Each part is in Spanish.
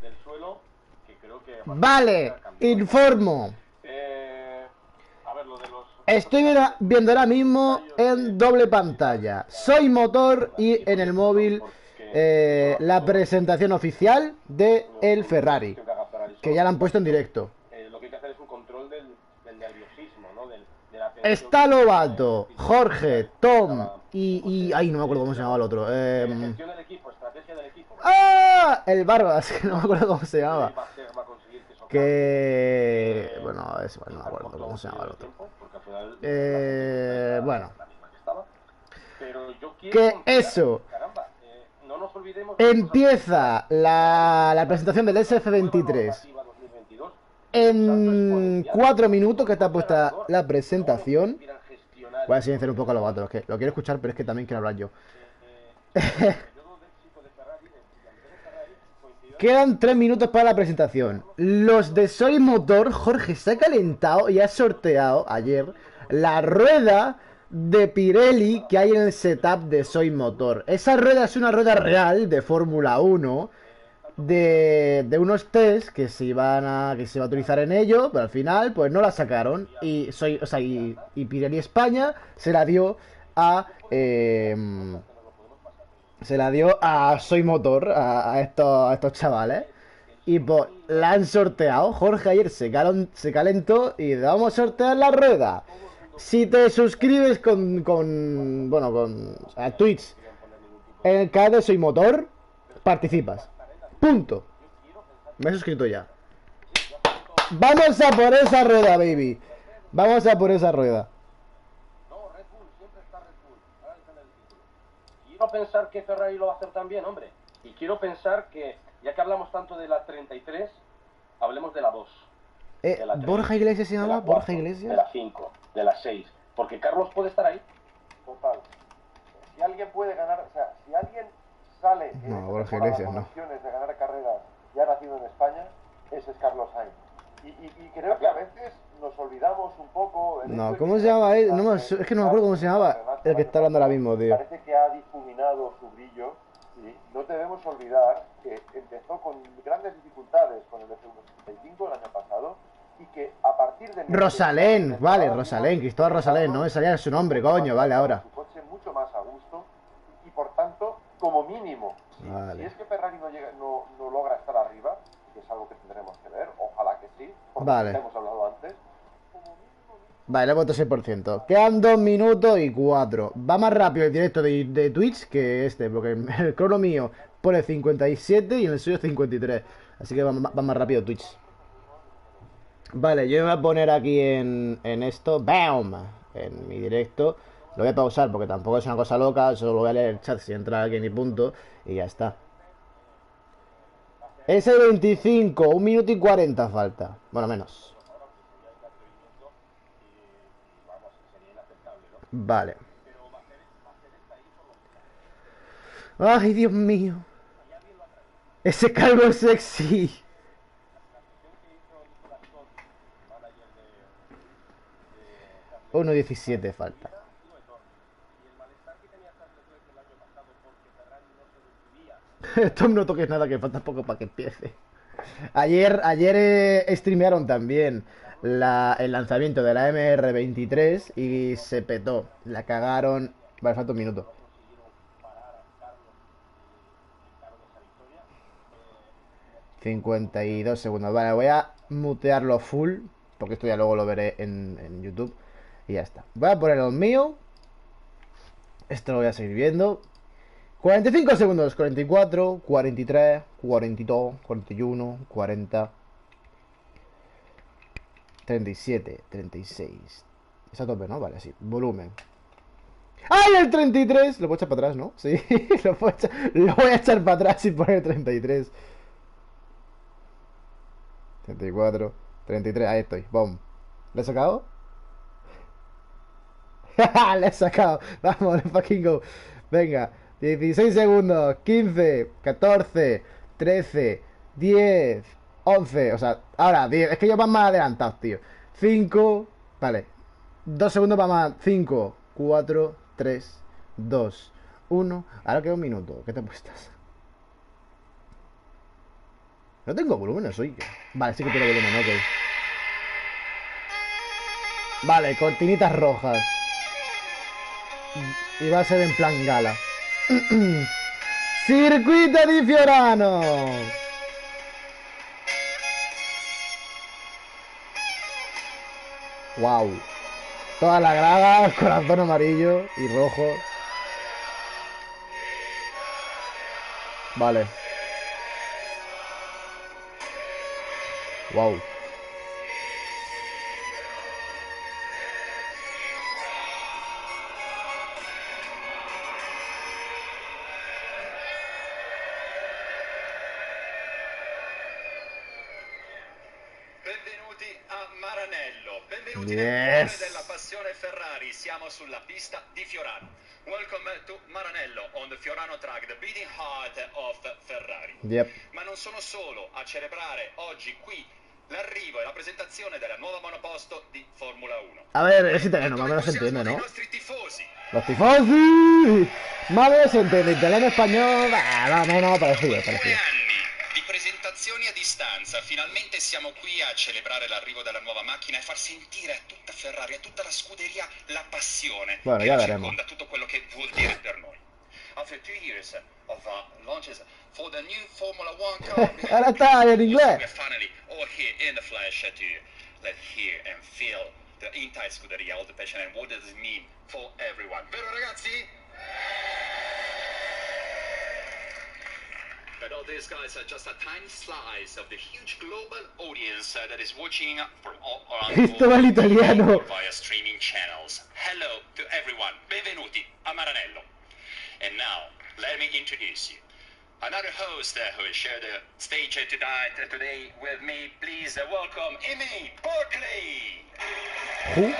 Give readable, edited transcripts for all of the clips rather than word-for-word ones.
del suelo, que creo que... Vale, informo. A ver, lo de los... Estoy viendo ahora mismo en doble pantalla Soy Motor y en el móvil la presentación oficial de el Ferrari, que ya la han puesto en directo. Lo que hay que hacer es un control del nerviosismo, ¿no? De la Está Lobato, Jorge, Tom y... Ay, no me acuerdo cómo se llamaba el otro. Gestión del equipo, estrategia del equipo. ¡Ah! El Barbas, que no me acuerdo cómo se llamaba. Que... Bueno, no me acuerdo cómo se llamaba el otro. Bueno. Que eso. Empieza la presentación del SF-23 en 4 minutos que está puesta la presentación. Voy a silenciar un poco a los vatos, que lo quiero escuchar, pero es que también quiero hablar yo. Quedan 3 minutos para la presentación. Los de Soy Motor, Jorge se ha calentado y ha sorteado ayer la rueda de Pirelli que hay en el setup de Soy Motor. Esa rueda es una rueda real de Fórmula 1 de unos test que se iba a utilizar en ello, pero al final pues no la sacaron y Pirelli España se la dio a Soy Motor, a estos chavales. Y pues la han sorteado. Jorge ayer se calentó y vamos a sortear la rueda. Si te suscribes a Twitch en el canal de Soy Motor, participas. Punto. Me he suscrito ya. Vamos a por esa rueda, baby. Vamos a por esa rueda. Quiero pensar que Ferrari lo va a hacer también, hombre. Y quiero pensar que, ya que hablamos tanto de la 33, hablemos de la 2. De la 3, ¿Borja Iglesias se llama? ¿Borja Iglesias? De la 5, de la 6. Porque Carlos puede estar ahí. Total. Si alguien puede ganar, o sea, si alguien sale no, Borja Iglesias no. Opciones de ganar carreras ya nacido en España, ese es Carlos Sainz. Y creo que a veces nos olvidamos un poco... No, ¿cómo se llama él? No, es que no me acuerdo cómo se llamaba el que está hablando ahora mismo, tío. Parece que ha difuminado su brillo y no debemos olvidar que empezó con grandes dificultades con el F165 el año pasado y que a partir de... Rosalén, vale, Rosalén, Cristóbal Rosalén, no me salía su nombre, coño, vale, ahora. Su coche mucho más a gusto y por tanto, como mínimo, vale. Si es que Ferrari no logra estar arriba, que es algo que tendremos que ver, ojalá que sí, porque vale. hemos hablado antes. Vale, le he puesto 6%. Quedan 2 minutos y 4. Va más rápido el directo de Twitch que este, porque el crono mío pone 57 y en el suyo 53. Así que va más rápido Twitch. Vale, yo me voy a poner aquí en esto. ¡Bam! En mi directo. Lo voy a pausar porque tampoco es una cosa loca. Solo voy a leer el chat si entra alguien y punto. Y ya está. S25, 1 minuto y 40 falta. Bueno, menos. Vale. Ay, Dios mío. Ese calvo sexy. Uno 17 falta. Tom, no toques nada, que falta poco para que empiece. Ayer streamearon también el lanzamiento de la MR-23 y se petó. La cagaron. Vale, falta un minuto. $52 segundos. Vale, voy a mutearlo full, porque esto ya luego lo veré en YouTube. Y ya está. Voy a poner el mío. Esto lo voy a seguir viendo. 45 segundos. 44, 43, 42, 41, 40, 37, 36. Está a tope, ¿no? Vale, sí. Volumen. ¡Ay, el 33! Lo puedo echar para atrás, ¿no? Sí, lo voy a echar para atrás y poner el 33. 34, 33, ahí estoy. ¡Bum! ¿Le he sacado? ¡Le he sacado! Vamos, let's fucking go. Venga, 16 segundos, 15, 14, 13, 10, 11. O sea, ahora 10. Es que ellos van más adelantados, tío. 5, vale. 2 segundos para más. 5, 4, 3, 2, 1. Ahora queda un minuto. ¿Qué te apuestas? No tengo volumen, soy que. Vale, sí que tengo volumen, ok. Vale, cortinitas rojas. Y va a ser en plan gala. Circuito di Fiorano. Wow. Toda la grada, corazón amarillo y rojo. Vale. Wow. Benvenuti a Maranello, benvenuti Yes. nel cuore della passione Ferrari, siamo sulla pista di Fiorano. Welcome to Maranello on the Fiorano track, the beating heart of Ferrari. Yep. Ma non sono solo a celebrare oggi qui l'arrivo e la presentazione della nuova monoposto di Formula 1. A ver, es italiano, más o menos se entiende, Dei ¿no? nostri tifosi. Los tifosi. Más o menos se entiende. Italiano, español. No, parece bien, parece 2 bien. anni di presentazioni a distanza, finalmente siamo qui a celebrare l'arrivo della nuova macchina e far sentire a tutta Ferrari, a tutta la scuderia, la passione Bueno, che ya la veremos. circonda, tutto quello che vuol dire per noi. After 2 years of launches for the new Formula 1 car, Ahora está en inglés. we're finally all here in the flesh to let hear and feel the entire scuderia, all the passion and what does it mean for everyone. Vero ragazzi? But all these guys are just a tiny slice of the huge global audience that is watching from all around the Esto va world en italiano. via streaming channels. Hello to everyone. Benvenuti a Maranello. And now, let me introduce you. Another host who will share the stage today with me. Please welcome Amy Berkeley. Who?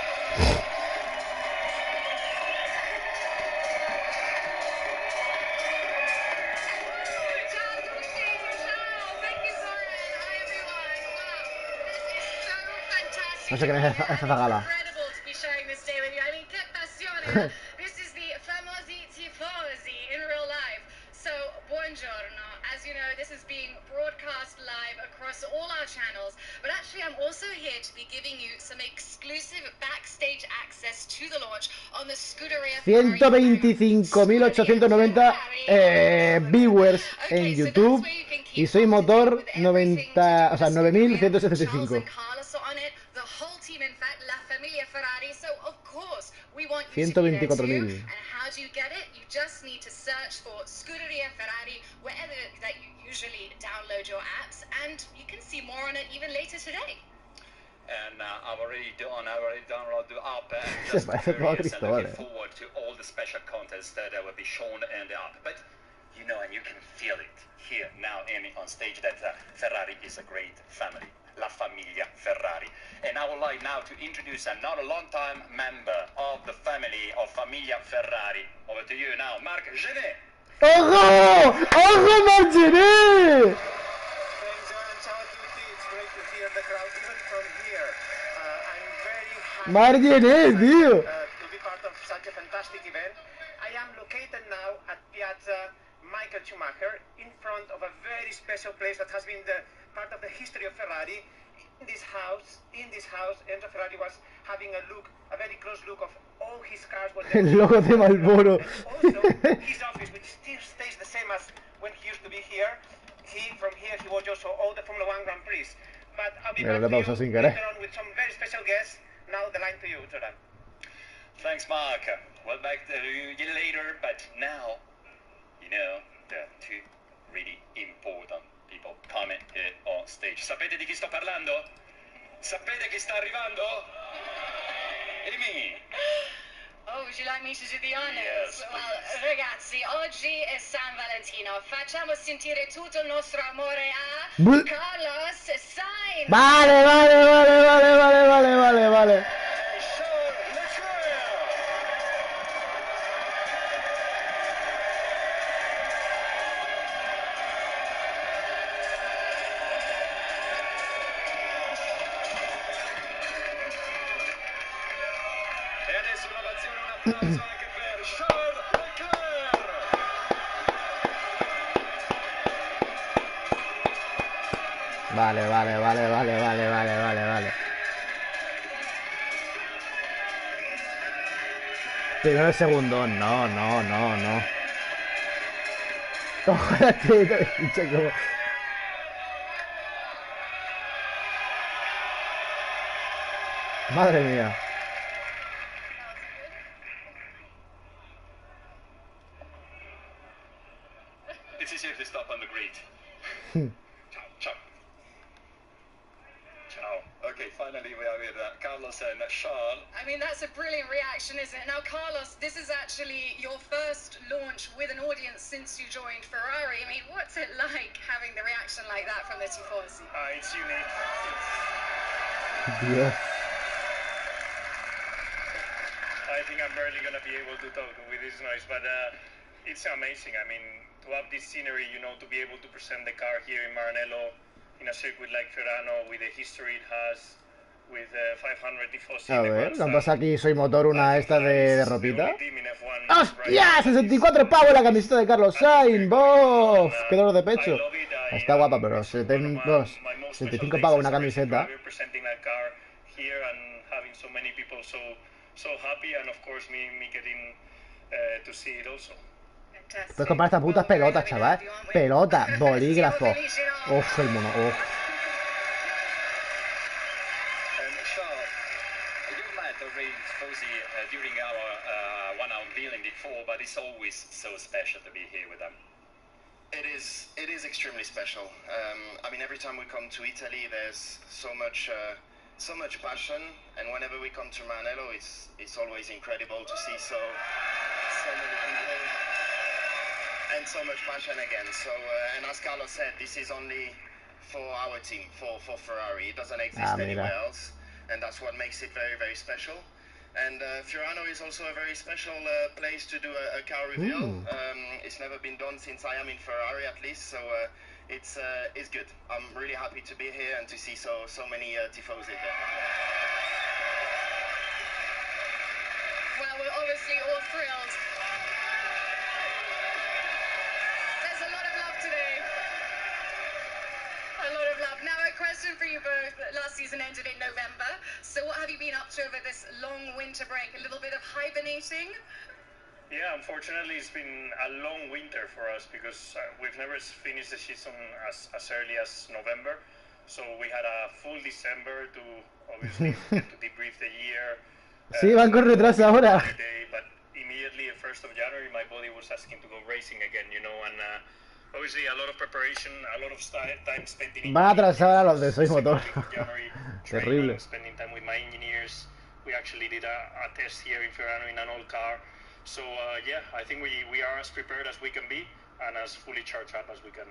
No sé quién es esa gala. This is the famosi tifosi in real life. So, buongiorno. As you know, this is being broadcast live across all our channels. But actually, I'm also here to be giving you some exclusive backstage access to the launch on the Scuderia Ferrari. 125.890 viewers en YouTube. Y soy motor 90, o sea, 9.175. 124.000. How do you get it? You just need to search for Scuderia Ferrari wherever that you usually download your apps, and you can see more on it even later today. And I've already downloaded the app and Se just parece todo a curious and Cristóbal, looking forward to all the special contests that will be shown in the app. But you know, and you can feel it here now, Amy, on stage that Ferrari is a great family. La Famiglia Ferrari. And I would like now to introduce another long-time member of the family of Famiglia Ferrari. Over to you now, Marc Genet. ¡Ojo! ¡Ojo, Margené! Ciao a tutti, it's great to hear the crowd even from here. I'm very happy Margené, tío. to be part of such a fantastic event. I am located now at Piazza Michael Schumacher in front of a very special place that has been the part of the history of Ferrari. In this house, Enzo Ferrari was having a very close look of all his cars. El logo de Marlboro. And also his office, which still stays the same as when he used to be here. From here, he was also all the Formula 1 Grand Prix. But I'll be Mira, back le to pausa you sin querer. later on with some very special guests. Now the line to you, Jordan. Thanks, Mark. Well, back to you later, but now, you know, the two really important people coming here on stage. Sapete di chi sto parlando? Sapete chi sta arrivando? Amy. Oh, would you like me to do the honors? Yes, Well, please. ragazzi, oggi è San Valentino. Facciamo sentire tutto il nostro amore a Bull. Carlos Sainz. Vale, vale, vale, vale, vale, vale, vale, vale. E adesso un'ovazione, un applauso anche per Charles Leclerc. Vale, vale, vale, vale, vale, vale, vale, vale. Primero el segundo, no, no, no, no. Ojalá te... Madre mía. It's easier to stop on the grid. Ciao, ciao. Ciao. Okay, finally we are with Carlos and Charles. I mean, that's a brilliant reaction, isn't it? Now, Carlos, this is actually your first launch with an audience since you joined Ferrari. I mean, what's it like having the reaction like that from the Tifosi? It's unique. Dios. I think I'm barely going to be able to talk with this noise, but it's amazing. I mean, to have this scenery, you know, to be able to present the car here in Maranello in a circuit like Ferrano with the history it has, with 500 tifosi. A ver, ¿cuántos aquí soy motor una esta de ropita? ¡Hostia! 64 pavos la camiseta de Carlos Sainz. ¡Bof! ¡Qué dolor de pecho! Está guapa, pero 75 pavos una camiseta. Puedes comprar estas putas pelotas, chaval. Pelota, bolígrafo. Uf, el mono. Uf. During our one unveiling before, but it's always so special to be here with them. It is extremely special. I mean, every time we come to Italy, there's so much passion, and whenever we come to Maranello, it's always incredible to see so many people and so much passion again. So, and as Carlos said, this is only for our team, for Ferrari. It doesn't exist anywhere else, and that's what makes it very, very special. And Fiorano is also a very special place to do a car reveal. It's never been done since I am in Ferrari, at least, so it's good. I'm really happy to be here and to see so many tifosi here. Well, we're obviously all thrilled. There's a lot of love today. A lot of love. Now, a question for you both. Last season ended in November. So what have you been up to over this long winter break? A little bit of hibernating? Yeah, unfortunately, it's been a long winter for us because we've never finished the season as early as November. So we had a full December to obviously get to debrief the year. Sí, van con retraso ahora. But immediately, the 1st of January, my body was asking to go racing again, you know, and obviously a lot of preparation, a lot of time spent in. Van a atrasar a los de Soy Motor. Terrible. Spending time with my engineers. We actually did a test here in Fiorano in an old car. So yeah, I think we are as prepared as we can be and as fully charged up as we can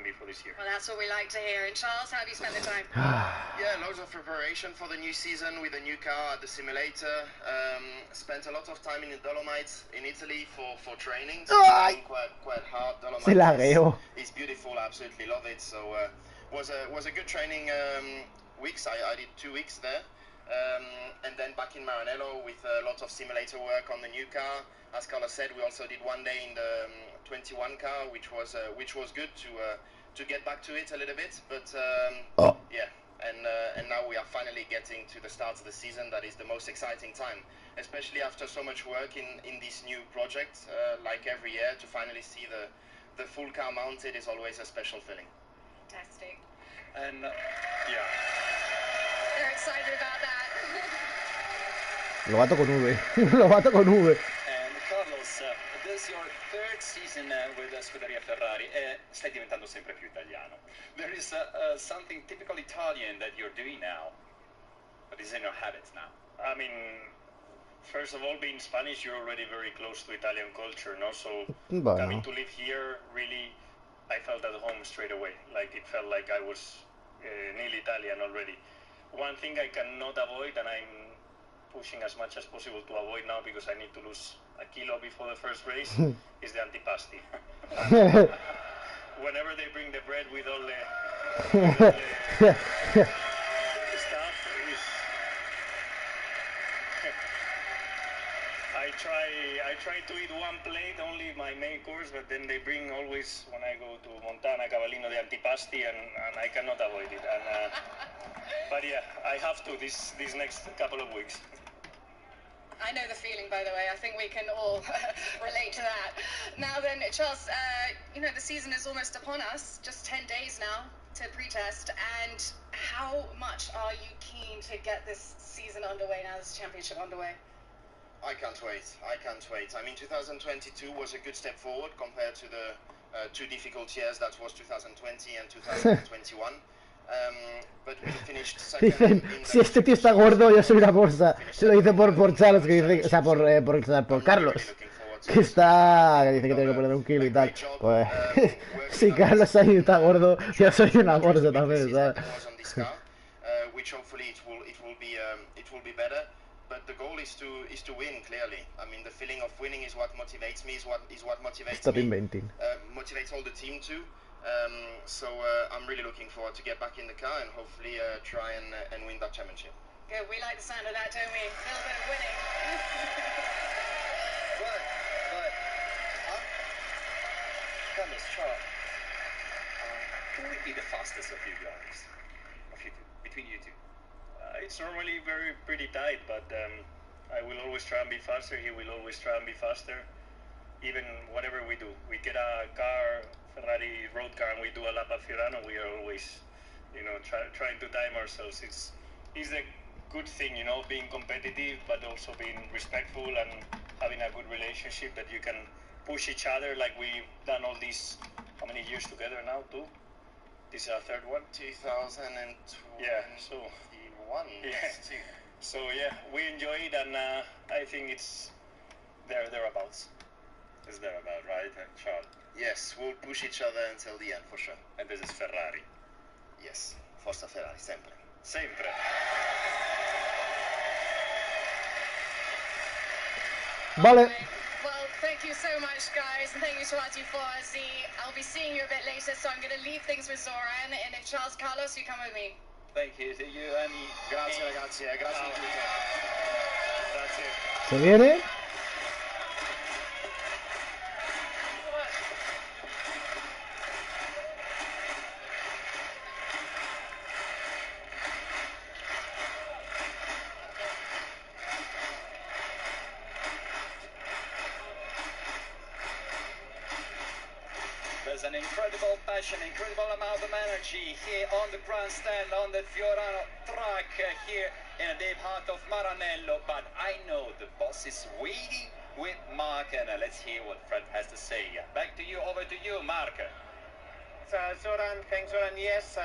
be for this year. Well, that's what we like to hear. And Charles, how have you spent the time? Yeah, loads of preparation for the new season with the new car at the simulator. Spent a lot of time in the Dolomites in Italy for training. So quite hard. Dolomites is beautiful. I absolutely love it. So was a good training weeks. I did 2 weeks there. And then back in Maranello with a lot of simulator work on the new car. As Carlos said, we also did 1 day in the 21 car, which was good to get back to it a little bit. But yeah, and now we are finally getting to the start of the season. That is the most exciting time, especially after so much work in this new project. Like every year, to finally see the full car mounted is always a special feeling. Fantastic. And yeah. They're excited about that. Lo bato con V. Lo bato con V. And Carlos, this is your 3rd season with Scuderia Ferrari. Stai diventando sempre più italiano. There is something typical Italian that you're doing now. But it's in your habits now. I mean, first of all, being Spanish, you're already very close to Italian culture, no? So coming to live here, really, I felt at home straight away. Like it felt like I was nearly Italian already. One thing I cannot avoid, and I'm pushing as much as possible to avoid now because I need to lose a kilo before the first race, is the antipasti. Whenever they bring the bread with all the stuff, I try to eat one plate, only my main course, but then they bring always, when I go to Montana, cavallino de antipasti, and I cannot avoid it. But yeah, I have to this next couple of weeks. I know the feeling, by the way. I think we can all relate to that. Now then, Charles, you know, the season is almost upon us, just 10 days now to pre-test, and how much are you keen to get this season underway now, this championship underway? I can't wait. I mean, 2022 was a good step forward compared to the two difficult years that was 2020 and 2021. But we finished second. Dicen, si este tío está gordo, yo soy una bolsa. Se lo dice por Charles, que dice, o sea, por Carlos, que está, que dice que tiene que poner un kilo y tal. Pues, si Carlos ahí está gordo, yo soy una bolsa también, ¿sabes? Which hopefully it will be better. But the goal is to win, clearly. I mean, the feeling of winning is what motivates me, is what motivates Stop me. inventing. Motivates all the team too. So I'm really looking forward to get back in the car and hopefully try and win that championship. Good, we like the sound of that, don't we? A little bit of winning. Carlos, Charles, who would be the fastest of you guys? Between you two? It's normally pretty tight, but I will always try and be faster. He will always try and be faster. Even whatever we do, we get a car, Ferrari road car, and we do a lap at Fiorano. We are always, you know, trying to time ourselves. It's a good thing, you know, being competitive, but also being respectful and having a good relationship that you can push each other like we've done all these, how many years together now? 2? This is our third one. 2021. Yeah. So. Yeah. So yeah, we enjoy it, and I think it's thereabouts. It's thereabout, right, Charles? Yes, we'll push each other until the end for sure. And this is Ferrari. Yes, Forza Ferrari, sempre. Sempre. Vale. Well, thank you so much, guys, and thank you to our Tifosi. I'll be seeing you a bit later, so I'm going to leave things with Zoran, and if Charles, Carlos, you come with me. Thank you. See you, Annie. Grazie ragazzi, grazie di tutto. Grazie. ¿Se viene? There's an incredible passion, incredible amount of energy here on the grandstand on the Fiorano track here in the deep heart of Maranello. But I know the boss is waiting with Mark, and let's hear what Fred has to say. Back to you, over to you, Mark. Zoran, thanks Zoran, yes,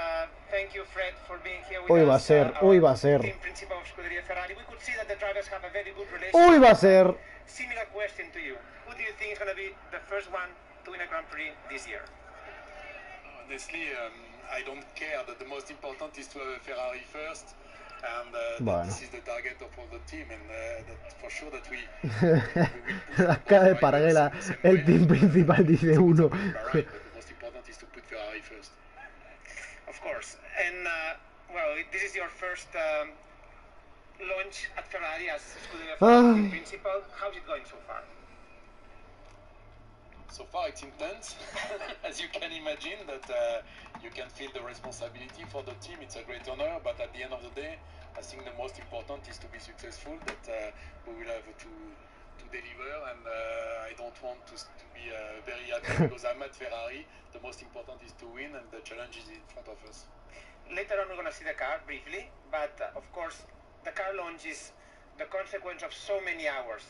thank you Fred for being here with Hoy us. va a ser, hoy va a ser. Team principal of Scuderia Ferrari. We could see that the drivers have a very good relationship. Hoy va a ser. Similar question to you. Who do you think is going to be the first one to win a Grand Prix this year? Honestly, I don't care. That the most important is to have a Ferrari first, and this is the target of all the team, and that for sure that we La cara de Parguela, el team principal dice uno. the most important is to put Ferrari first. Of course, and well, this is your first launch at Ferrari as Scuderia Ferrari principal. How's it going so far? So far it's intense, as you can imagine, that you can feel the responsibility for the team. It's a great honor, but at the end of the day, I think the most important is to be successful, that we will have to deliver, and I don't want to be very happy because I'm at Ferrari. The most important is to win, and the challenge is in front of us. Later on we're going to see the car briefly, but of course the car launch is the consequence of so many hours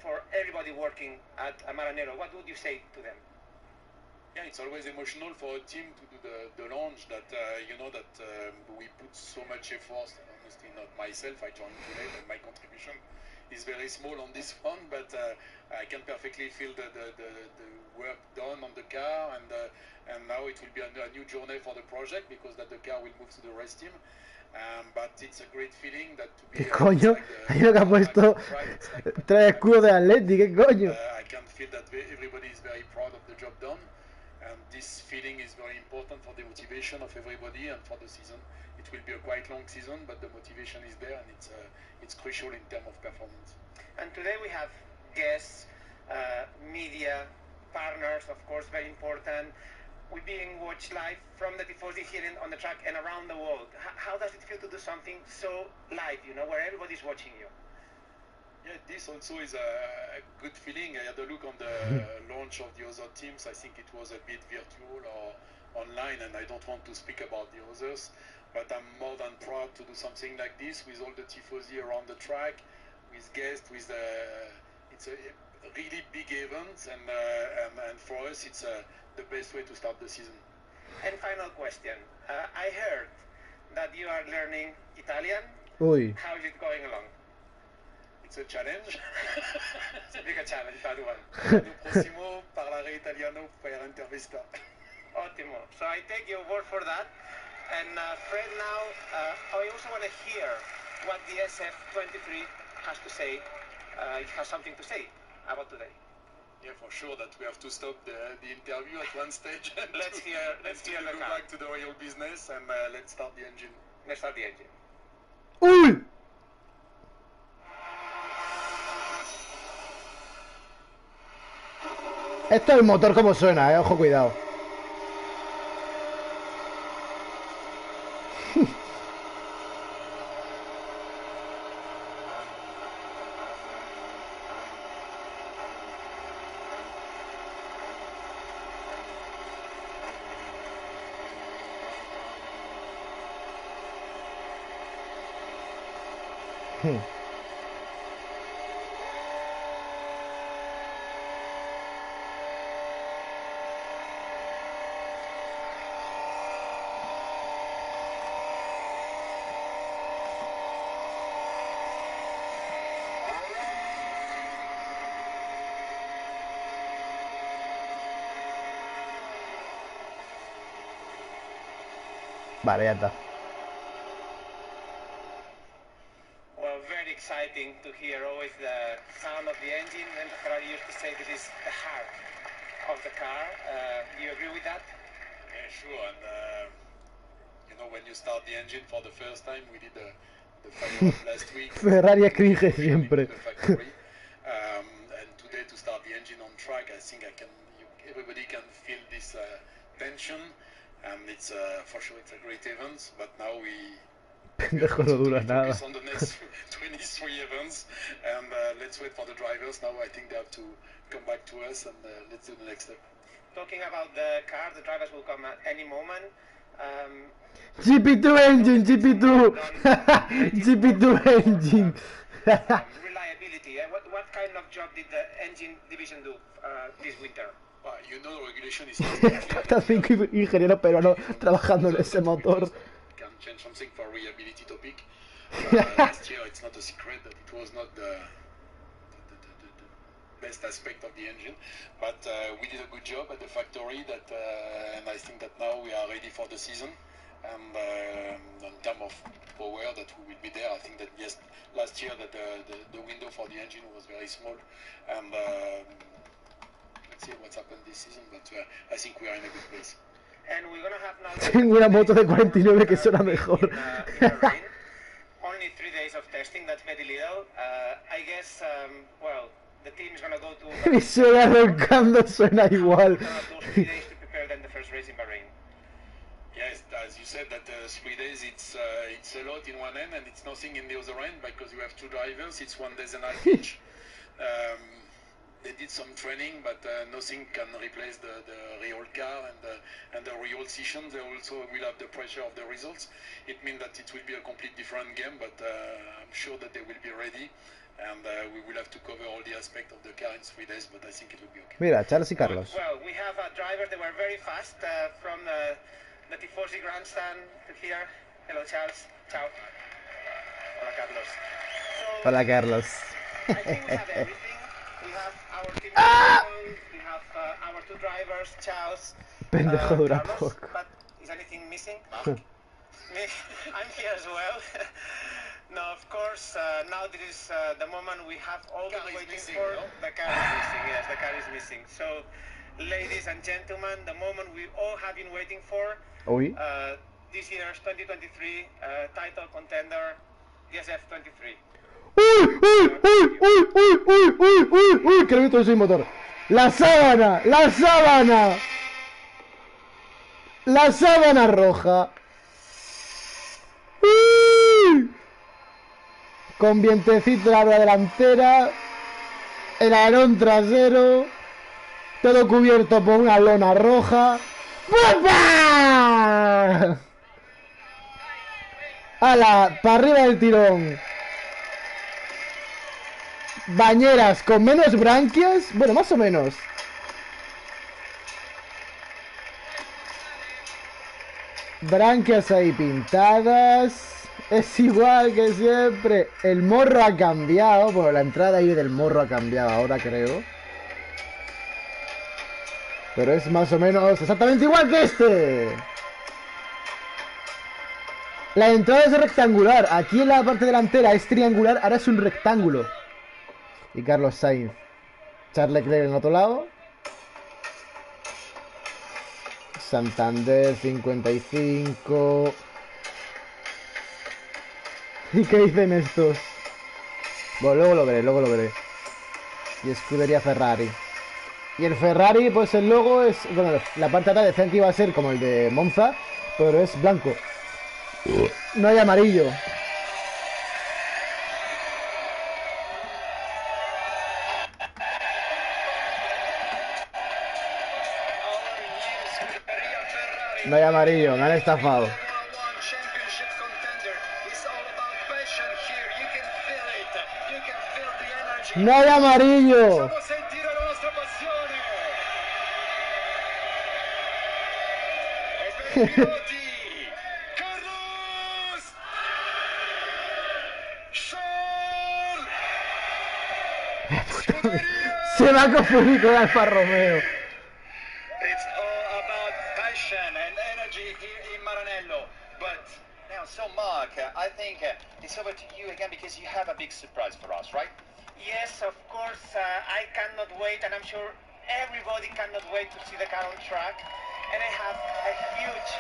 for everybody working at Maranello. What would you say to them? Yeah, it's always emotional for a team to do the launch, that you know that we put so much effort. Honestly, not myself, I joined too late, and my contribution is very small on this one, but I can perfectly feel the work done on the car, and now it will be a new journey for the project, because that the car will move to the race team. But it's a great feeling that to be. ¿Qué coño? Hay uno que ha puesto 3 escudos de Atleti, ¿qué coño? I can feel that everybody is very proud of the job done, and this feeling is very important for the motivation of everybody and for the season. It will be a quite long season, but the motivation is there, and it's crucial in terms of performance. And today we have guests, media, partners, of course, very important. We're being watched live from the Tifosi here on the track and around the world. How does it feel to do something so live, you know, where everybody's watching you? Yeah, this also is a good feeling. I had a look on the launch of the other teams. I think it was a bit virtual or online, and I don't want to speak about the others, but I'm more than proud to do something like this with all the Tifosi around the track, with guests, with it's a really big event, and for us it's the best way to start the season. And final question. I heard that you are learning Italian. Uy. How is it going along? It's a challenge. It's a bigger challenge, that one. L'anno prossimo parlerò italiano per l'intervista. Ottimo. So I take your word for that. And Fred, now I also want to hear what the SF-23 has to say. It has something to say about today. Yeah, for sure that we have to stop the interview at one stage. And let's hear the go car. back to the real business, and let's start the engine. Let's start the engine. Uy. Esto es el motor como suena, ojo, cuidado. Vale, ya está. Well, very exciting to hear always the sound of the engine. And Ferrari used to say this is the heart of the car. Do you agree with that? Yeah, sure. And you know, when you start the engine for the first time, we did the fire last week. Ferrari cringe siempre. And today to start the engine on track, I think everybody can feel this tension. And it's for sure it's a great event, but now we Pendejo, no dura nada. focus on the next 23 events, and let's wait for the drivers. Now I think they have to come back to us, and let's do the next step. Talking about the car, the drivers will come at any moment. GP2 engine, GP2. GP2 engine. Reliability. What kind of job did the engine division do this winter? You know, regulation is Hasta 5 ingenieros peruanos trabajando en ese motor. Can change something for reliability topic. Last year, it's not a secret that it was not the best aspect of the engine, but we did a good job at the factory. And I think that now we are ready for the season. And in terms of power, that we will be there. I think that yes, last year that the window for the engine was very small, and see what's happened this season, but I think we are in a good place. And we're gonna have now Tengo una moto de 49 que suena mejor. Only 3 days of testing, that's very little. I guess, well, the team is gonna go to... Mi suena roncando, suena igual. Those 3 days to prepare then the first race in Bahrain. Yes, as you said, that 3 days it's a lot in one end and it's nothing in the other end, because you have two drivers. It's 1 day and a half each. They did some training, but nothing can replace the real car and the real session. They also will have the pressure of the results. It means that it will be a complete different game, but I'm sure that they will be ready, and we will have to cover all the aspects of the car in 3 days, but I think it will be okay. Mira, Charles y Carlos. Well, we have drivers that were very fast from the Tifosi grandstand to here. Hello, Charles. Ciao. Hola, Carlos. So, Hola, Carlos. I think we have everything. We have our team people, we have our two drivers, Charles, Pendejo dura Carlos, poco. but is anything missing? Me, I'm here as well. No, of course, now this is the moment we have all been waiting for. No? The car is missing, yes, the car is missing. So, ladies and gentlemen, the moment we all have been waiting for, Uy. this year's 2023 title contender, the SF-23. ¡Uy, uy, uy, uy, uy, uy, uy, uy, uy! Que lo he visto sin motor. ¡La sábana! ¡La sábana! ¡La sábana roja! ¡Uy! Con vientecito en la rueda delantera. El alerón trasero. Todo cubierto por una lona roja. ¡Papá! ¡Hala! ¡Para arriba del tirón! Bañeras con menos branquias. Bueno, más o menos. Branquias ahí pintadas. Es igual que siempre. El morro ha cambiado. Bueno, la entrada ahí del morro ha cambiado ahora, creo. Pero es más o menos exactamente igual que este. La entrada es rectangular. Aquí en la parte delantera es triangular. Ahora es un rectángulo. Y Carlos Sainz. Charles Leclerc en el otro lado. Santander 55. ¿Y qué dicen estos? Bueno, luego lo veré, luego lo veré. Y escudería Ferrari. Y el Ferrari, pues el logo es... Bueno, la parte de atrás decían que iba a ser como el de Monza, pero es blanco. No hay amarillo. No hay amarillo, me han estafado. No hay amarillo. Se va a confundir con Alfa Romeo. It's all about passion and energy here in Maranello. But now, so Mark, I think it's over to you again because you have a big surprise for us, right? Yes, of course. I cannot wait, and I'm sure everybody cannot wait to see the car on track. And I have a huge,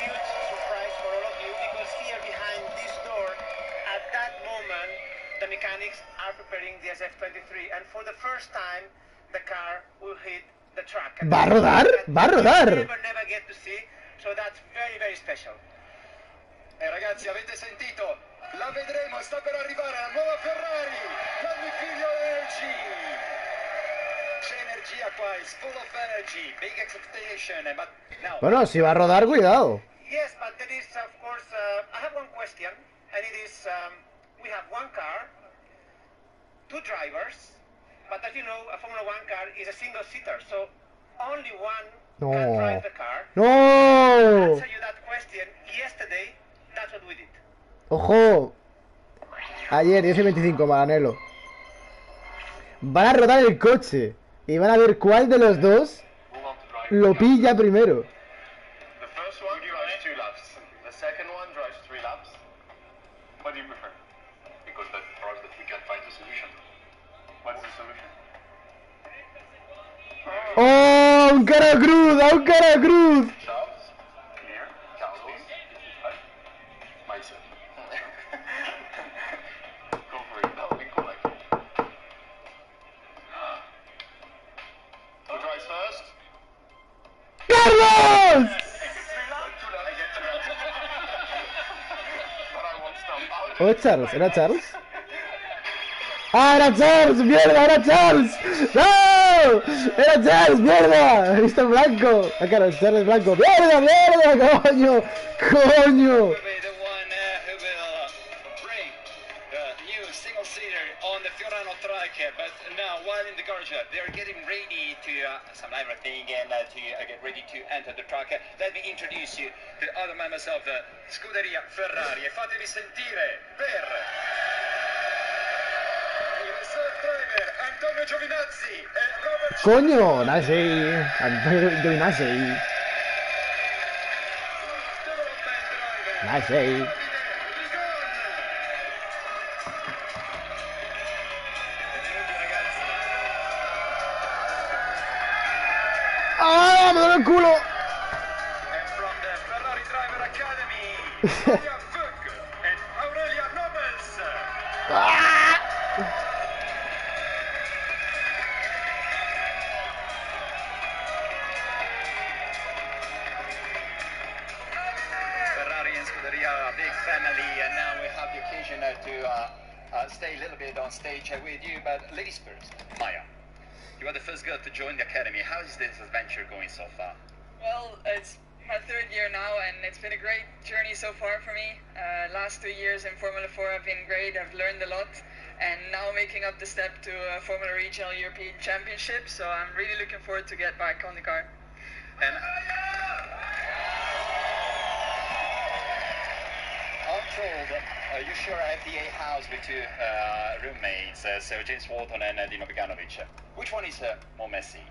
huge surprise for all of you because here behind this door, at that moment, the mechanics are preparing the SF-23, and for the first time, the car will hit the track. And ¿Va a rodar? ¡Va a rodar! Never get to see, so that's very, very special. Ragazzi, avete sentito? La vedremo, sta per arrivare la nuova Ferrari, con il figlio Energy. C'è energia qua, it's full of energy, big expectation, but now... Bueno, si va a rodar, cuidado. Yes, but there is, of course, I have one question, and it is, we have one car, two drivers, but as you know, a Formula One car is a single-seater, so only one can drive the car. ¡No! To answer you that question, yesterday, that's what we did. ¡Ojo! Ayer, 10:25, Maranello. Van a rodar el coche. Y van a ver cuál de los dos lo pilla primero. The first one drives 2 laps. The second one drives 3 laps. What do you prefer? Because that for us that we can find a solution. What's the solution? ¡Oh! ¡Un cara cruz! ¡A un cara cruz! Charles, clear. Carlos, myself. Go for it. That'll be cool, actually. Who drives first? ¡Carlos! ¿O es Charles? ¿Era Charles? ¡Ah, era Charles! ¡Mierda, era Charles! ¡No! ¡Era Charles, mierda! He visto blanco. Ah, claro, Charles blanco. ¡Mierda, mierda! ¡Coño! ¡Coño! They're getting ready to some everything and to get ready to enter the track. Let me introduce you to the other members of Scuderia Ferrari. E fatevi sentire per il driver Antonio Giovinazzi e Robert. Coño, Nasei. Antonio Giovinazzi. Nasei. ¡Ah! ¡Me duele el culo! ¡Ah! I'll stay a little bit on stage with you, but ladies first. Maya, you are the first girl to join the academy. How is this adventure going so far? Well, it's my third year now, and it's been a great journey so far for me. Last 2 years in Formula 4 have been great. I've learned a lot, and now making up the step to Formula Regional European Championship, so I'm really looking forward to get back on the car. And I'm told you share an FDA house with two roommates, so James Walton and Dino Beganovic. Which one is more messy?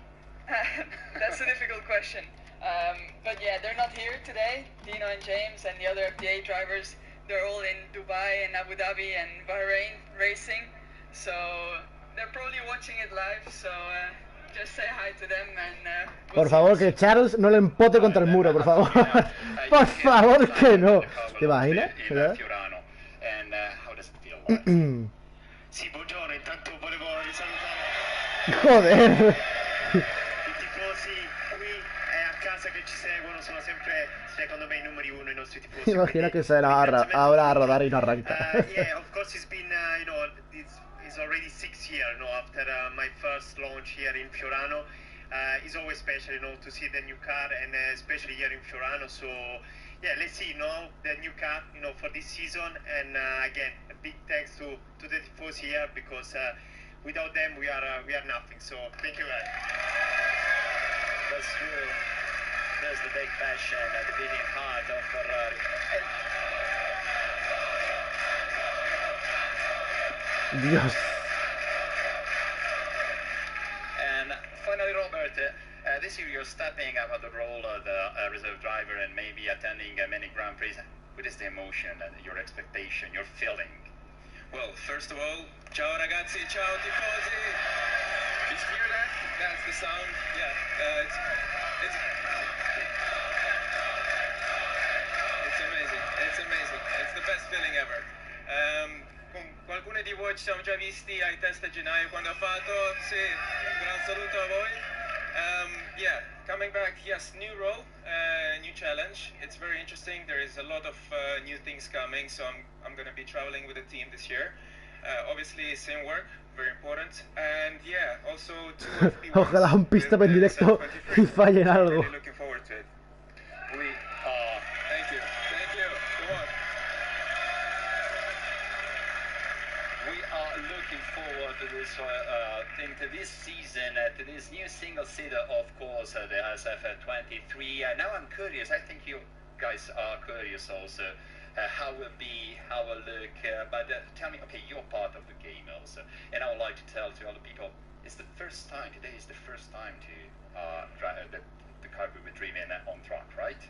That's a difficult question. But yeah, they're not here today. Dino and James and the other FDA drivers, they're all in Dubai and Abu Dhabi and Bahrain racing. So they're probably watching it live, so just say hi to them and... Por favor, que Charles no le empote contra el muro, por favor. Por favor, que no. ¿Te imaginas? Sì, buongiorno, intanto volevo salutare Joder. i tifosi qui e a casa che ci seguono, sono sempre, secondo me, i numeri uno, i nostri tifosi. Imagina que se ahora a rodar y no arranca. Yeah, of course it's been, it's already 6 years, after my first launch here in Fiorano. It's always special, to see the new car, and especially here in Fiorano. So, yeah, let's see now the new car, for this season. And again, a big thanks to the tifosi here, because without them we are nothing. So, thank you guys. That's true. There's the big passion at the beating heart of Ferrari. Dios. And finally, Robert, this year you're stepping up at the role of the reserve driver and maybe attending many Grand Prix. What is the emotion, your expectation, your feeling? Well, first of all, ciao ragazzi, ciao tifosi. Did you hear that? That's the sound. Yeah, it's amazing. It's amazing. It's the best feeling ever. Con qualcuno di voi ci siamo già visti ai test a gennaio quando ho fatto. Sì, un gran saluto a voi. Yeah, coming back, yes, new role, new challenge. It's very interesting. There is a lot of new things coming, so I'm going to be traveling with the team this year. Obviously, same work, very important. And yeah, also two FP1s Ojalá un pista en directo y fallen algo. Really looking forward to it. Thank you. Come on. We are looking forward to this thing, to this season, to this new single seater, of course, the Sf-23. Now I'm curious, I think you guys are curious also, how will be, how will look, but tell me, okay, you're part of the game also, and I would like to tell to other people, it's the first time, today is the first time to drive the car we were dreaming on track, right?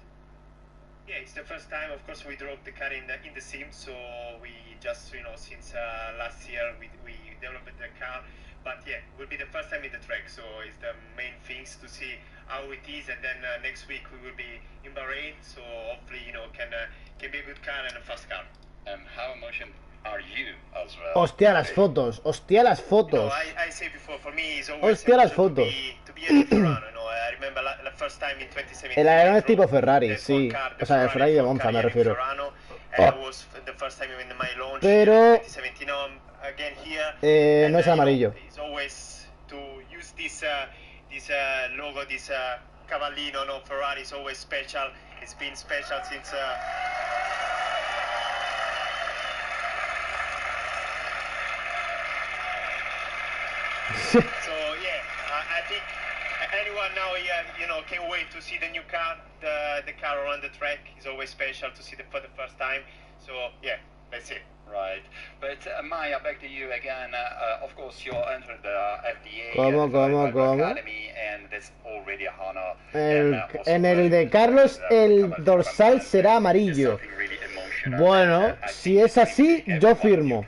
Yeah, it's the first time. Of course, we drove the car in the sim, so we just, since last year we developed the car. But yeah, it will be the first time in the track, so it's the main things to see how it is. And then next week we will be in Bahrain, so hopefully, can be a good car and a fast car. And how emotional are you as well? Hostia las fotos, hostia las fotos. I say before, for me it's always Hostia las fotos. to be a Ferrari. I remember the first time in 2017. El alerón es tipo Ferrari, sí. O sea, el Ferrari de Monza me refiero. Was the first time in my launch Pero 2017. Again here. No es amarillo. It's always to use this logo, this cavallino. Ferrari is always special. It's been special since. So yeah, I think anyone now here, can't wait to see the new car, the car around the track. Is always special to see for the first time. So yeah, that's it. Right, but Maya, back to you again. Of course, you entered the FDA Academy, and that's already a honor. En el de Carlos, el dorsal será amarillo. Bueno, si es así, yo firmo.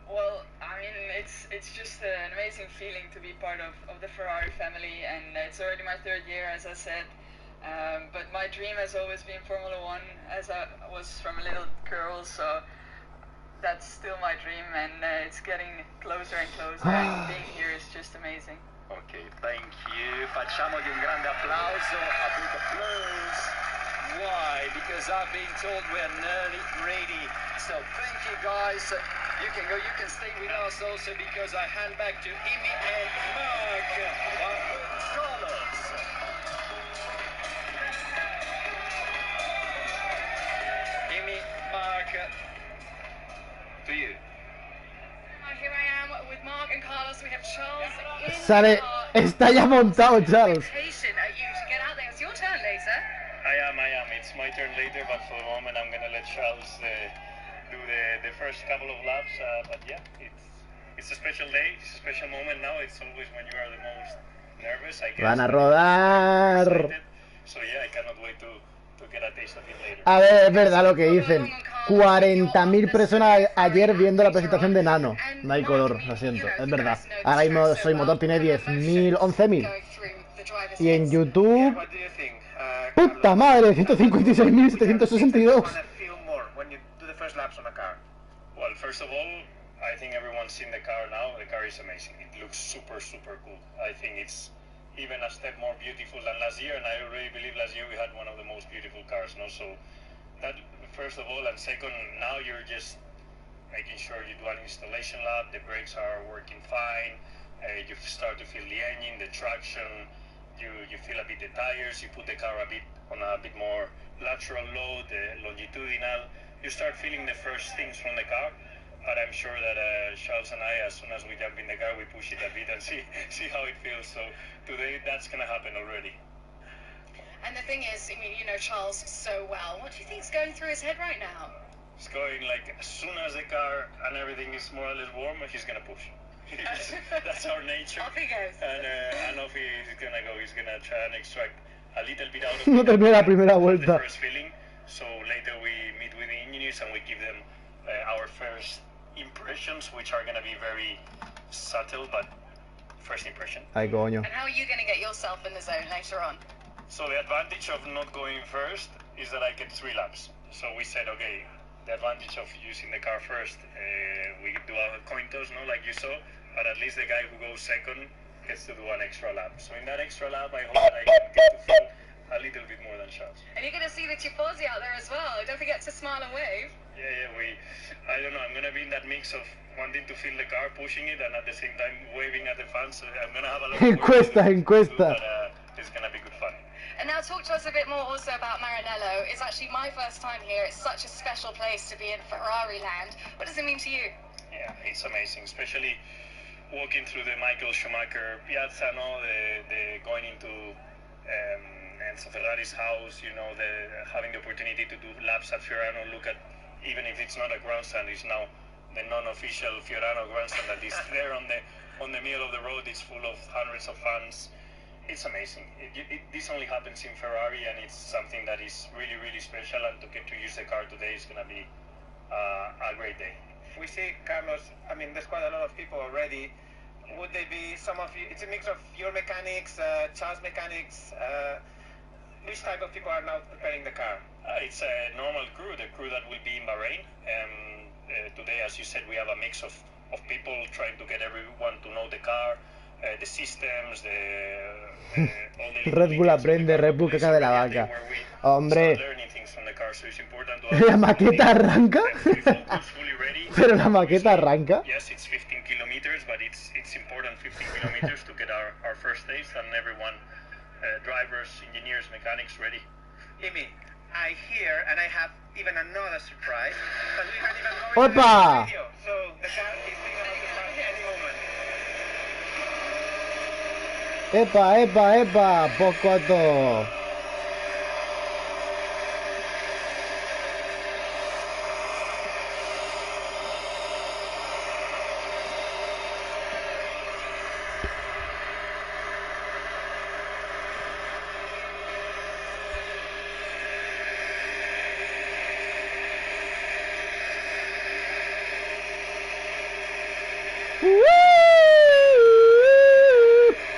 Well, I mean, it's just an amazing feeling to be part of the Ferrari family, and it's already my third year, as I said. But my dream has always been Formula 1, as I was from a little girl, so that's still my dream, and it's getting closer and closer, and being here is just amazing. Ok, thank you. Facciamogli un grande applauso a Big Blues. Why? Because I've been told we're nearly ready. So thank you guys. You can go, you can stay with us also because I hand back to Imi and Mark. Carlos. Imi, Mark, to you. Here I am with Mark and Carlos. We have Charles in Sale, está ya montado Charles. Get out there. It's your turn later. I am. It's my turn later, but for the moment I'm gonna let Charles do the first couple of laps. But yeah, it's a special day. It's a special moment now. It's always when you are the most nervous. I guess. Van a rodar. So yeah, I cannot wait to get a taste of it later. A ver, es verdad lo que dicen. 40.000 personas ayer viendo la presentación de Nano. No hay color, lo siento, es verdad. Ahora mismo Soy Motor tiene 10.000, 11.000. Y en YouTube... ¡Puta madre! 156.762. Well, first of all, I think everyone's seen the car now. The car is amazing. It looks super, super cool. I think it's even a step more beautiful than last year, and I already believe last year we had one of the most beautiful cars, no? So that first of all, and second, now you're just making sure you do an installation lap, the brakes are working fine, you start to feel the engine, the traction, you feel a bit the tires, you put the car a bit on a bit more lateral load, longitudinal, you start feeling the first things from the car. But I'm sure that Charles and I, as soon as we jump in the car, we push it a bit and see how it feels. So today, that's going to happen already. And the thing is, I mean, you know Charles so well. What do you think is going through his head right now? It's going like, as soon as the car and everything is more or less warm, he's going to push. That's our nature. Off he goes. And off he's going to go. He's going to try and extract a little bit out of No termina la primera vuelta. the first feeling. So later we meet with the engineers and we give them our first impressions, which are going to be very subtle, but first impression. Ay, coño. And how are you going to get yourself in the zone later on? So the advantage of not going first is that I get 3 laps. So we said, okay, the advantage of using the car first, we do a coin toss, no, like you saw, but at least the guy who goes second gets to do an extra lap. So in that extra lap, I hope that I can get to feel a little bit more than Charles. And you're going to see the Tifosi out there as well. Don't forget to smile and wave. Yeah, I don't know, I'm going to be in that mix of wanting to feel the car, pushing it, and at the same time waving at the fans. So I'm going to have a lot of encuesta. But it's going to be good fun. And now talk to us a bit more also about Maranello. It's actually my first time here. It's such a special place to be in Ferrari land. What does it mean to you? Yeah, it's amazing, especially walking through the Michael Schumacher Piazza, no? the going into Enzo Ferrari's house, you know, having the opportunity to do laps at Fiorano, look at, even if it's not a grandstand, it's now the non-official Fiorano grandstand that is there on the middle of the road. It's full of hundreds of fans. It's amazing. This only happens in Ferrari, and it's something that is really, really special, and to get to use the car today is going to be a great day. We see, Carlos, I mean, there's quite a lot of people already. Would they be some of you? It's a mix of your mechanics, Charles' mechanics. Which type of people are now preparing the car? It's a normal crew, the crew that will be in Bahrain. Today, as you said, we have a mix of people trying to get everyone to know the car, the systems, all the Red Bull aprende, Red Bull caca de la vaca. Hombre, ¿la maqueta arranca? ¿Pero la maqueta arranca? Yes, it's 15 kilometers, but it's important 15 kilometers to get our first taste, and everyone, drivers, engineers, mechanics, ready. Imi, I hear, and I have even another surprise, because we can't even go into ¡Opa! the video. So the car is being about to start any moment. Epa, poco a todo.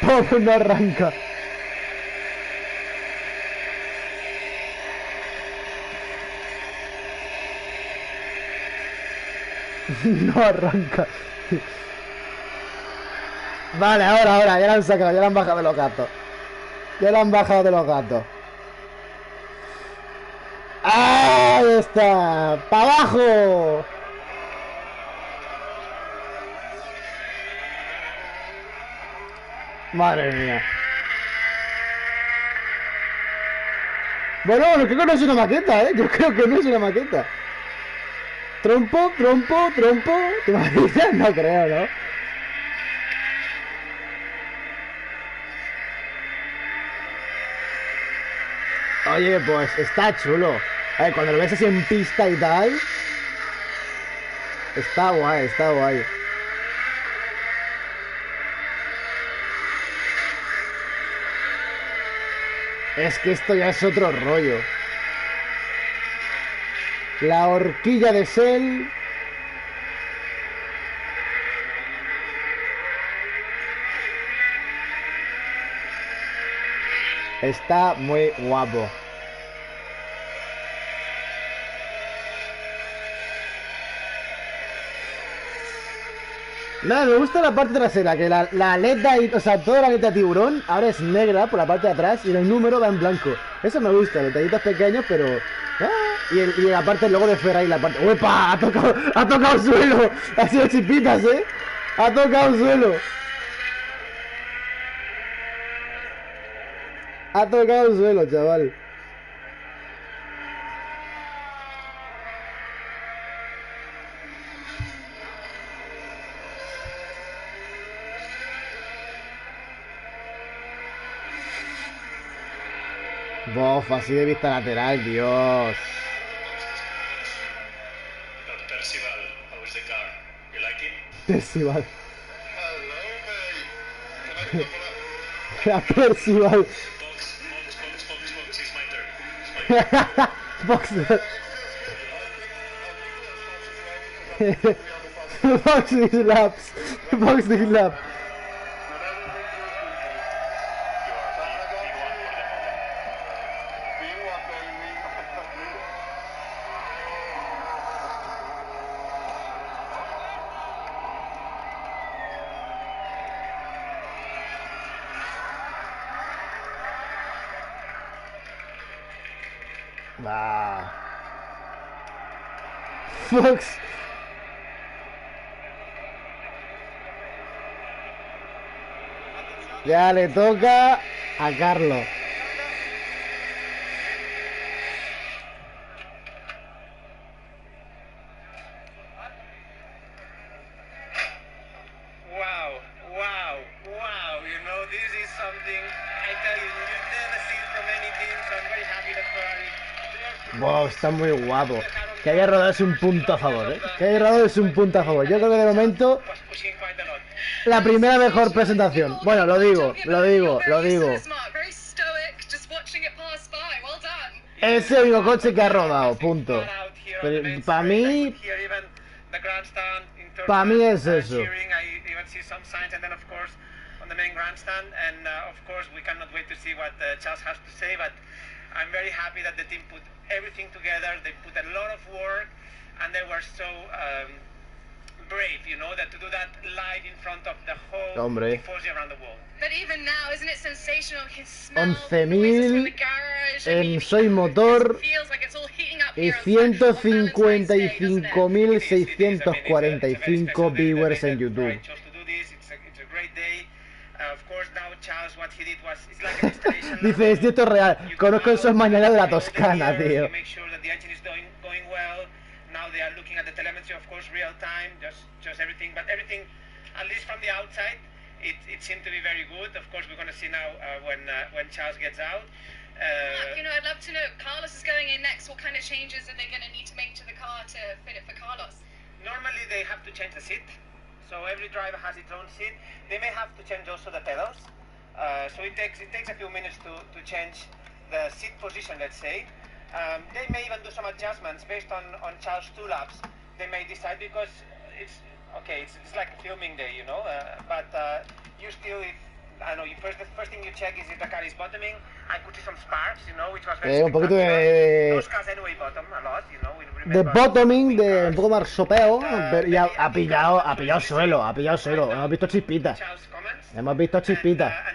Pobre, no arranca. No arranca. Vale, ahora, ya la han sacado, ya la han bajado de los gatos. Ya la han bajado de los gatos. ¡Ahí está! ¡Para abajo! Madre mía. Bueno, creo que no es una maqueta, ¿eh? Yo creo que no es una maqueta. Trompo. ¿Te imaginas? No creo, ¿no? Oye, pues está chulo. A ver, cuando lo ves así en pista y tal. Está guay, está guay. Es que esto ya es otro rollo. La horquilla de Sel. Está muy guapo. Nada, me gusta la parte trasera, que la aleta, o sea, toda la aleta de tiburón ahora es negra por la parte de atrás y el número va en blanco. Eso me gusta, detallitos pequeños, pero... y la parte del logo de Ferrari, la parte... ¡Uepa! Ha tocado suelo. Ha sido chipitas, ¿eh? Ha tocado suelo. Ha tocado suelo, chaval. Bof, así de vista lateral, Dios. Percival, how is the car? You like it? Percival. Hello, mate. La Percival. Box, it's my turn. Box. Box these laps. Box these laps. Va. Fox. Ya le toca a Carlos. Wow. You know, this is something I tell you never seen from any team, so I'm very happy that Ferrari. Wow, está muy guapo. Que haya rodado es un punto a favor, ¿eh? Que haya rodado es un punto a favor. Yo creo que de momento la primera mejor presentación. Bueno, lo digo. Es el único coche que ha rodado, punto. Para mí es eso. I'm very happy that the team put everything together. They put a lot of work, and they were so brave, you know, that to do that live in front of the whole tifosi around the world. But even now, isn't it sensational? His smell, 11.000 en Soy Motor y 155.645 viewers en YouTube. Dice, esto es real. Conozco esos mañanas de la Toscana, tío. It seemed to be very good. Of course, we're going to see now when Charles gets out. You know, I'd love to know. Carlos is going in next. What kind of changes are they going to need to make to the car to fit it for Carlos? Normally, they have to change the seat. So every driver has its own seat. They may have to change also the pedals. So it takes a few minutes to change the seat position, let's say. They may even do some adjustments based on Charles' 2 laps. They may decide because it's like a filming day, you know. But you still, I know, the first thing you check is if the car is bottoming. I could see some sparks, you know, which was very un poquito de... Those cars anyway bottom a lot, you know. De bottoming, de un poco más sopeo, pero ya ha pillado suelo. Hemos visto chispitas. And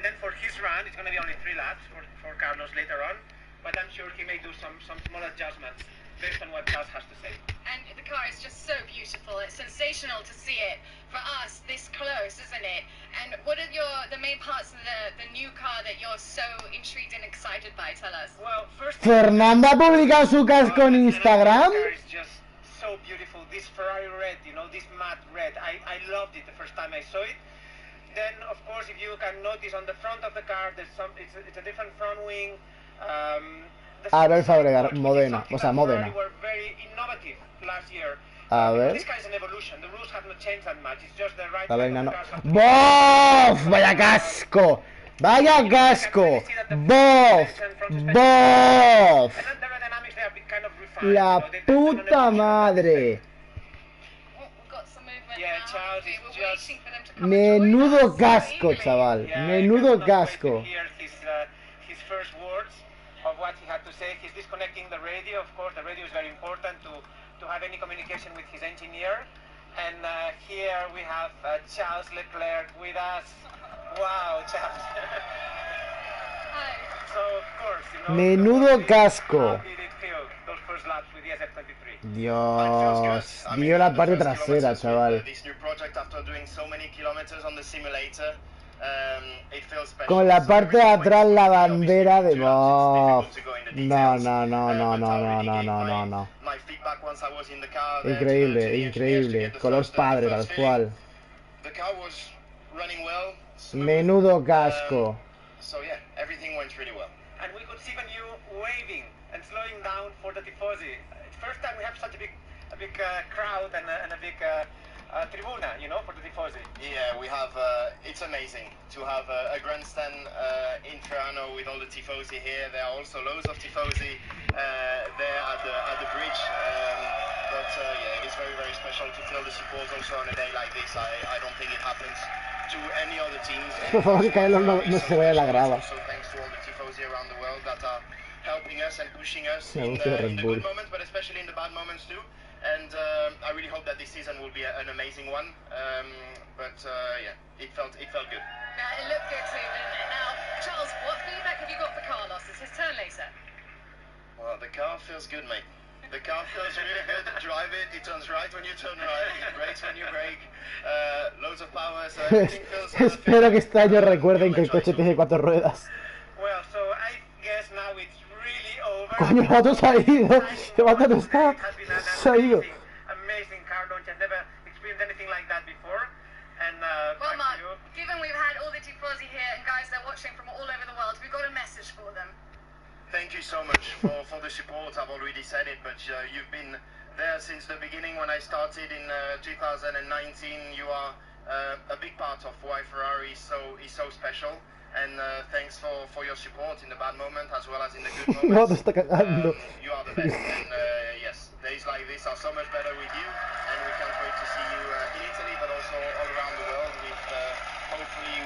then for his run, it's going to be only 3 laps for Carlos later on. but I'm sure he may do some small adjustments based on what Charles has to say. And the car is just so beautiful. It's sensational to see it for us this close, isn't it? And what are the main parts of the new car that you're so intrigued and excited by? Tell us. Well, first, Fernanda ha publicado su casco en Instagram. This car is just so beautiful. This Ferrari red, you know, this matte red. I loved it the first time I saw it. Then, of course, if you can notice on the front of the car, there's it's a different front wing. Ahora el Fabregar, Modena, o sea, Modena. Were very innovative last year. A ver. This car is an evolution. The rules have not changed that much. It's just the right. A ver, no. ¡Bof! ¡Vaya casco! ¡Vaya casco! ¡Bof! ¡Bof! ¡La puta madre! Menudo casco, chaval. Menudo casco. His first words of what he had to say. He's disconnecting the radio. Of course, the radio is very important to have any communication with his engineer. And here we have Charles Leclerc with us. Wow, Charles. Hi. So, of course, you know, Menudo casco. how did it feel, those first laps with the SF-23? Dios, vio la parte trasera, chaval. Con la parte de atrás la bandera de Bof. No, no, no, no, no, no, no, no, no, no. Increíble, increíble. Color padre, tal cual. Menudo casco. So yeah, everything went really well. And we could see you waving and slowing down for the Tifosi. First time we have such a big crowd and a big tribuna, you know, for the Tifosi. Yeah, we have. It's amazing to have a grandstand in Trano with all the Tifosi here. There are also loads of Tifosi there at the bridge. But yeah, it is very, very special to feel the support also on a day like this. I don't think it happens to any other teams. Por favor, que Carlos no se vaya a la grava. So thanks to all the Tifosi around the world that are helping us and pushing us Me in gusta the Red Bull. good moments, but especially in the bad moments too. And I really hope that this season will be an amazing one. But yeah, it felt good. Yeah, it looked good too, didn't it? Now, Charles, what feedback have you got for Carlos? It's his turn later. Well, the car feels good, mate. The car feels really good. Drive it, it turns right when you turn right, it brakes when you brake. Loads of power, so everything feels... Espero que este año recuerden que el coche tiene 4 ruedas. Well, so I guess now it's really over. Coño, el vato se ha ido. El vato no está. Se ha ido. Amazing car launch. I've never experienced anything like that before. And well, Mark, given we've had all the Tifosi here and guys they're watching from all over the world, we've got a message for them. Thank you so much for the support. I've already said it, but you've been there since the beginning when I started in 2019. You are a big part of why Ferrari is so special. And thanks for your support in the bad moment as well as in the good moments. No, te está cagando. You are the best. And yes, days like this are so much better with you. And we can't wait to see you in Italy, but also all around the world with hopefully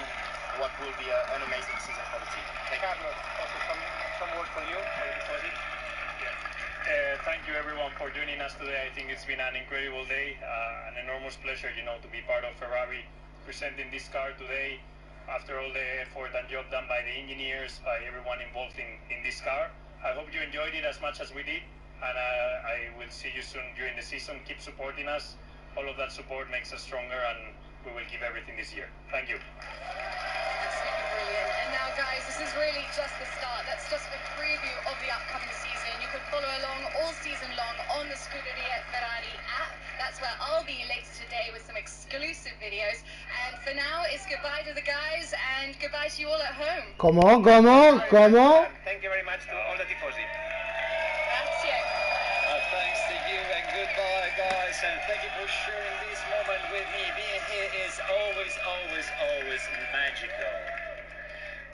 what will be an amazing season for the team. Thank you. Carlos, also some words for you. Thank you everyone for joining us today. I think it's been an incredible day, an enormous pleasure, you know, to be part of Ferrari presenting this car today. After all the effort and job done by the engineers, by everyone involved in this car. I hope you enjoyed it as much as we did, and I will see you soon during the season. Keep supporting us. All of that support makes us stronger, and we will give everything this year. Thank you. Absolutely brilliant. And now, guys, this is really just the start. That's just a preview of the upcoming season. You can follow along all season long on the Scuderia Ferrari app. That's where I'll be later today with some exclusive videos. And for now, it's goodbye to the guys and goodbye to you all at home. ¿Cómo? Thank you very much to all the Tifosi. Grazie. Thanks to you and goodbye, guys. And thank you for sharing this moment with me. Being here is always magical.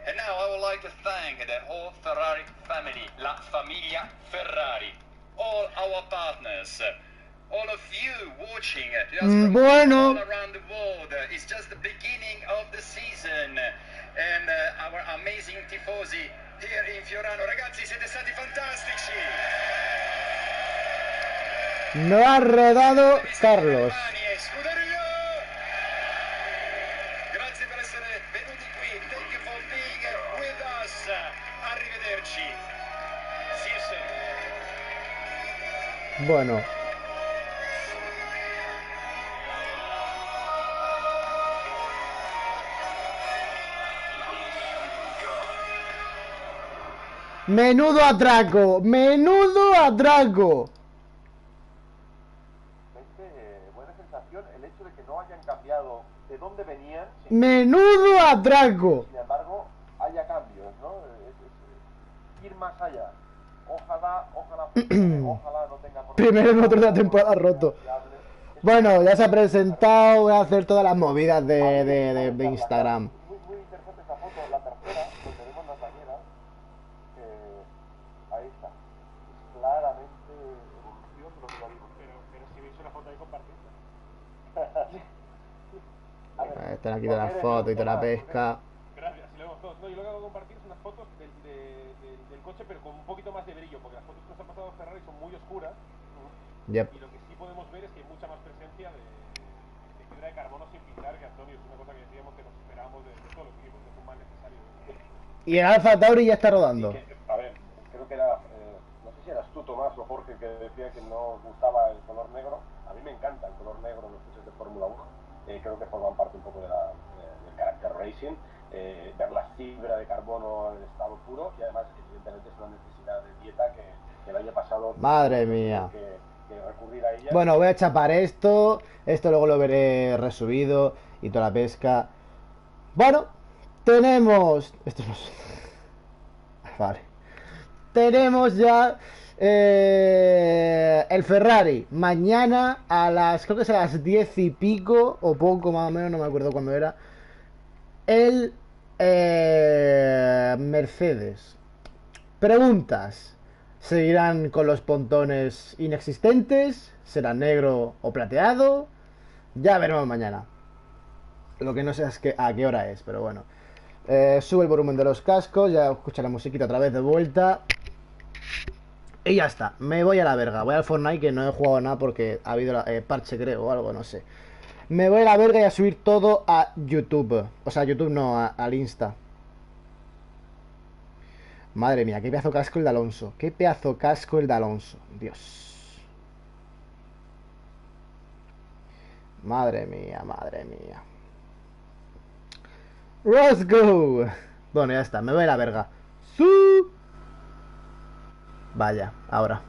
And now I would like to thank the whole Ferrari family, La Familia Ferrari, all our partners, all of you watching just from all around the world. It's just the beginning of the season, and our amazing tifosi here in Fiorano. Ragazzi, siete stati fantastici. No ha rodado Carlos. Grazie per essere venuti qui. Thank you for being with us. Arrivederci. See you soon. Bueno. Menudo atraco, menudo atraco. Buena sensación el hecho de que no hayan cambiado de dónde venían. Menudo atraco. Sin embargo, haya cambios, ¿no? Ir más allá. Ojalá no tenga por Primer motor de la temporada roto. Bueno, ya se ha presentado, voy a hacer todas las movidas de Instagram. Muy interesante esta foto, la tercera, donde vemos las bañeras. Ahí está. Es claramente evolución de lo que lo vimos. Pero si veis una foto ahí, compartidla. Están aquí todas las fotos y toda la pesca. Gracias, si lo vemos todos. No, yo lo que hago compartir son unas fotos del coche, pero con un poquito más de brillo, porque las fotos que nos han pasado a Ferrari son muy oscuras. Yep. Y lo que sí podemos ver es que hay mucha más presencia de fibra de carbono sin pintar, que Antonio es una cosa que decíamos que nos esperábamos de todos los equipos, es un mal necesario. Y el Alfa Tauri ya está rodando. A ver, creo que era, no sé si eras tú, Tomás, o Jorge, que decía que no gustaba el color negro. A mí me encanta el color negro en los coches de Fórmula 1. Creo que forman parte un poco del carácter racing. Ver la fibra de carbono en estado puro, y además, evidentemente, es una necesidad de dieta que el año pasado... Madre mía. Que recurrir a ella. Bueno, voy a chapar esto luego lo veré resubido y toda la pesca. Bueno, tenemos... Esto no es... Vale. Tenemos ya el Ferrari. Mañana a las... Creo que es a las 10 y pico, o poco más o menos, no me acuerdo cuándo era. El Mercedes. Preguntas. ¿Seguirán con los pontones inexistentes? ¿Será negro o plateado? Ya veremos mañana. Lo que no sé es a qué hora es, pero bueno. Sube el volumen de los cascos, ya escucha la musiquita otra vez de vuelta. Y ya está, me voy a la verga. Voy al Fortnite, que no he jugado nada porque ha habido parche, creo, o algo, no sé. Me voy a la verga y a subir todo a YouTube. O sea, YouTube no, al Insta. Madre mía, qué pedazo casco el de Alonso. Qué pedazo casco el de Alonso. Dios. Madre mía, madre mía. Roscoe. Bueno, ya está, me voy a la verga. Vaya, ahora.